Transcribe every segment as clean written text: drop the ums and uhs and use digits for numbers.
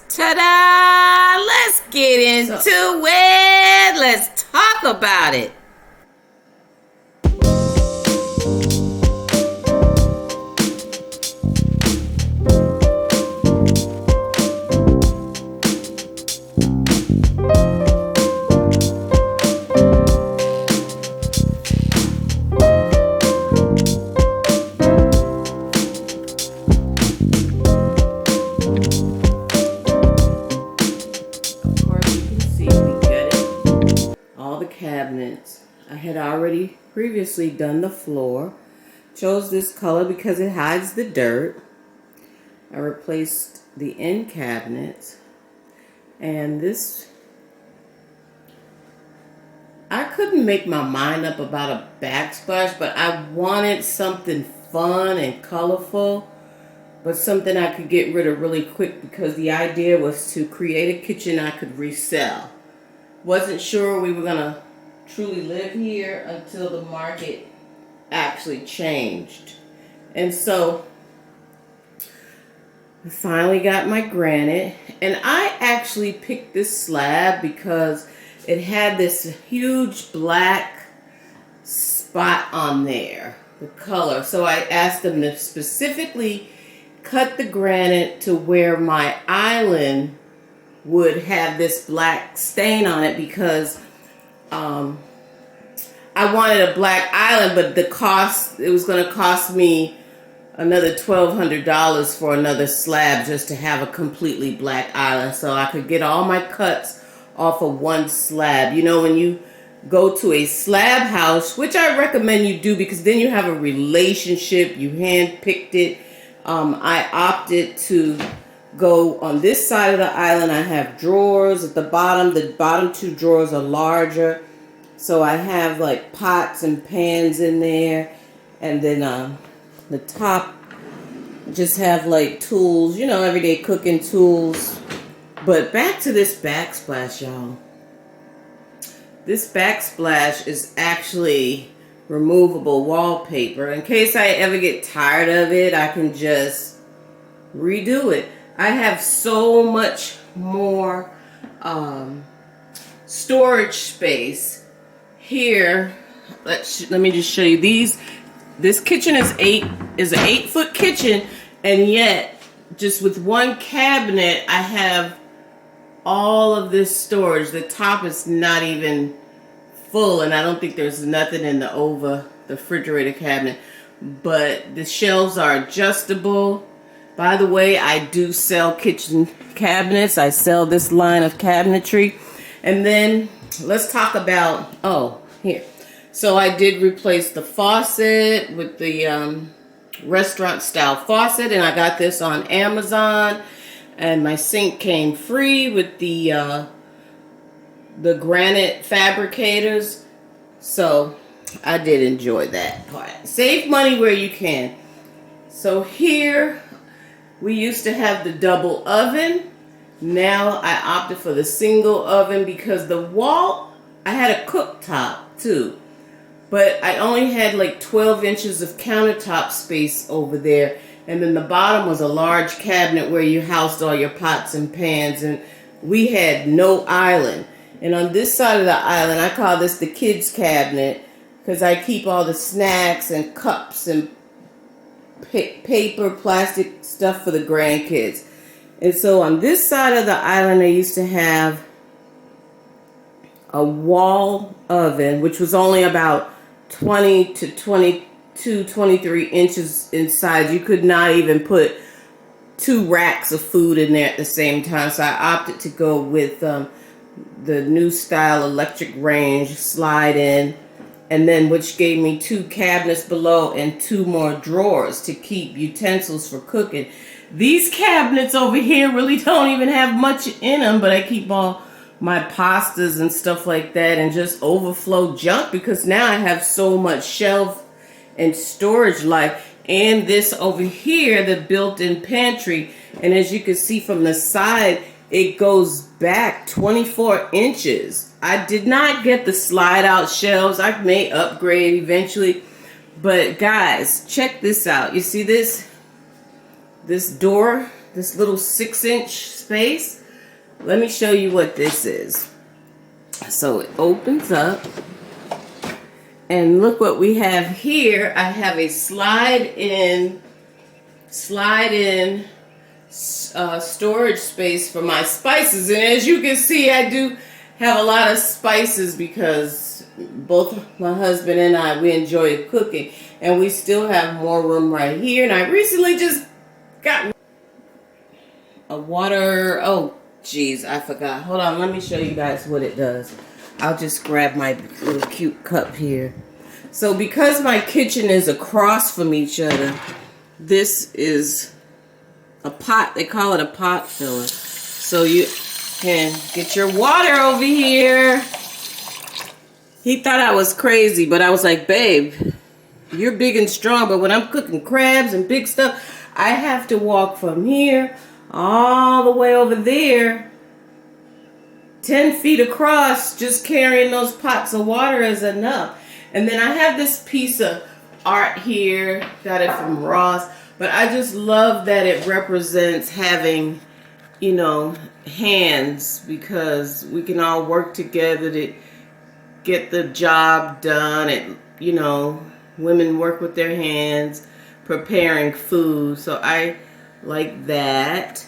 Ta-da! Let's get into it. Let's talk about it. Cabinets. I had already previously done the floor. Chose this color because it hides the dirt. I replaced the end cabinets, and this, I couldn't make my mind up about a backsplash, but I wanted something fun and colorful, but something I could get rid of really quick, because the idea was to create a kitchen I could resell. Wasn't sure we were gonna truly live here until the market actually changed. And so I finally got my granite, and I actually picked this slab because it had this huge black spot on there, the color. So I asked them to specifically cut the granite to where my island would have this black stain on it, because I wanted a black island, but the cost, it was going to cost me another $1,200 for another slab just to have a completely black island, so I could get all my cuts off of one slab. You know, when you go to a slab house, which I recommend you do, because then you have a relationship, you hand-picked it. I opted to go on this side of the island. I have drawers at the bottom two drawers are larger, so I have like pots and pans in there, and then the top just have like tools, you know, everyday cooking tools. But back to this backsplash, y'all. This backsplash is actually removable wallpaper. In case I ever get tired of it, I can just redo it. I have so much more storage space here. Let me just show you these. This kitchen is an 8-foot kitchen, and yet just with one cabinet I have all of this storage. The top is not even full, and I don't think there's nothing in the refrigerator cabinet, but the shelves are adjustable. By the way, I do sell kitchen cabinets. I sell this line of cabinetry. And then let's talk about, here. So I did replace the faucet with the restaurant style faucet, and I got this on Amazon. And my sink came free with the granite fabricators. So I did enjoy that part. Save money where you can. So here, we used to have the double oven. Now I opted for the single oven because the wall, I had a cooktop too, but I only had like 12 inches of countertop space over there. And then the bottom was a large cabinet where you housed all your pots and pans, and we had no island. And on this side of the island, I call this the kids cabinet, because I keep all the snacks and cups and paper, plastic stuff for the grandkids. And so on this side of the island, I used to have a wall oven, which was only about 20 to 22, 23 inches in size. You could not even put 2 racks of food in there at the same time. So I opted to go with the new style electric range slide in, and then which gave me 2 cabinets below and 2 more drawers to keep utensils for cooking. These cabinets over here really don't even have much in them, but I keep all my pastas and stuff like that, and just overflow junk, because now I have so much shelf and storage life. And this over here, the built-in pantry, and as you can see from the side, it goes back 24 inches. I did not get the slide out shelves. I may upgrade eventually, but guys, check this out. You see this door this little 6-inch space. Let me show you what this is. So it opens up, and look what we have here. I have a slide-in storage space for my spices, and as you can see, I do have a lot of spices because both my husband and I, we enjoy cooking, and we still have more room right here. And I recently just got a water, oh geez, I forgot. Hold on, let me show you guys what it does. I'll just grab my little cute cup here. So because my kitchen is across from each other, this is a pot. They call it a pot filler. So you can get your water over here. He thought I was crazy, but I was like, babe, you're big and strong, but when I'm cooking crabs and big stuff, I have to walk from here all the way over there, 10 feet across. Just carrying those pots of water is enough. And then I have this piece of art here, got it from Ross, but I just love that it represents having, you know, hands, because we can all work together to get the job done. And, you know, women work with their hands preparing food. So I like that.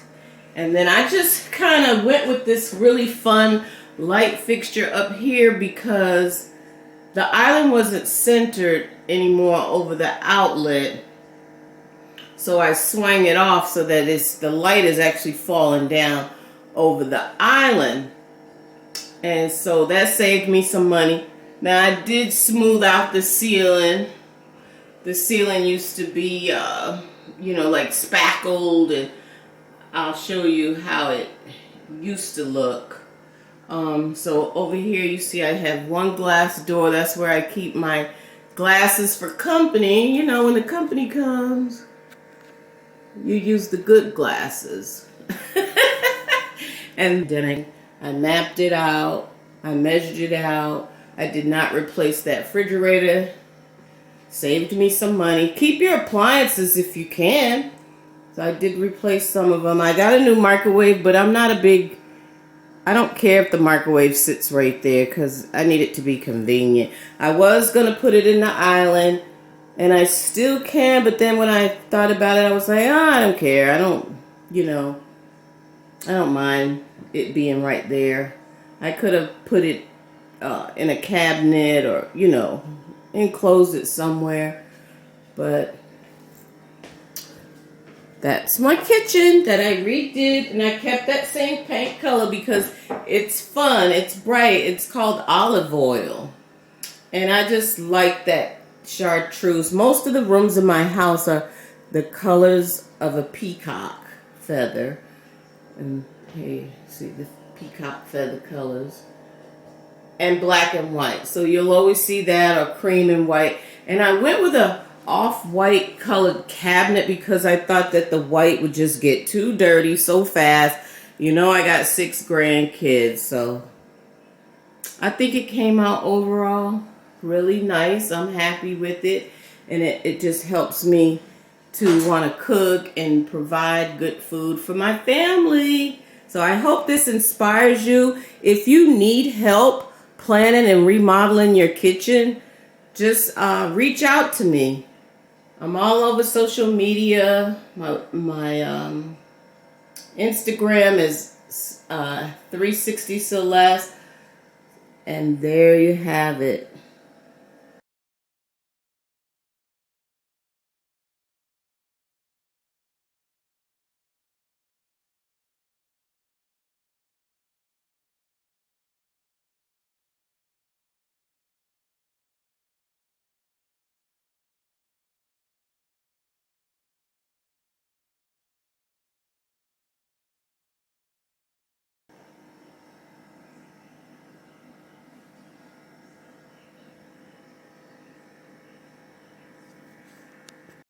And then I just kind of went with this really fun light fixture up here because the island wasn't centered anymore over the outlet. So I swang it off so that the light is actually falling down over the island. And so that saved me some money. Now I did smooth out the ceiling. The ceiling used to be, you know, like spackled, and I'll show you how it used to look. So over here you see I have one glass door. That's where I keep my glasses for company. You know, when the company comes, you use the good glasses. And then I mapped it out. I measured it out. I did not replace that refrigerator. Saved me some money. Keep your appliances if you can. So I did replace some of them. I got a new microwave, but I'm not a big, I don't care if the microwave sits right there because I need it to be convenient. I was going to put it in the island, and I still can, but then when I thought about it, I was like, oh, I don't care. I don't, you know, I don't mind it being right there. I could have put it in a cabinet or, you know, enclosed it somewhere, but that's my kitchen that I redid, and I kept that same paint color because it's fun, it's bright. It's called olive oil, and I just like that chartreuse. Most of the rooms in my house are the colors of a peacock feather, and hey, see the peacock feather colors, and black and white. So you'll always see that, or cream and white. And I went with a off-white colored cabinet because I thought that the white would just get too dirty so fast. You know, I got 6 grandkids, so I think it came out overall really nice. I'm happy with it, and it just helps me to want to cook and provide good food for my family. So I hope this inspires you. If you need help planning and remodeling your kitchen, just reach out to me. I'm all over social media. My Instagram is 360 Celeste, and there you have it.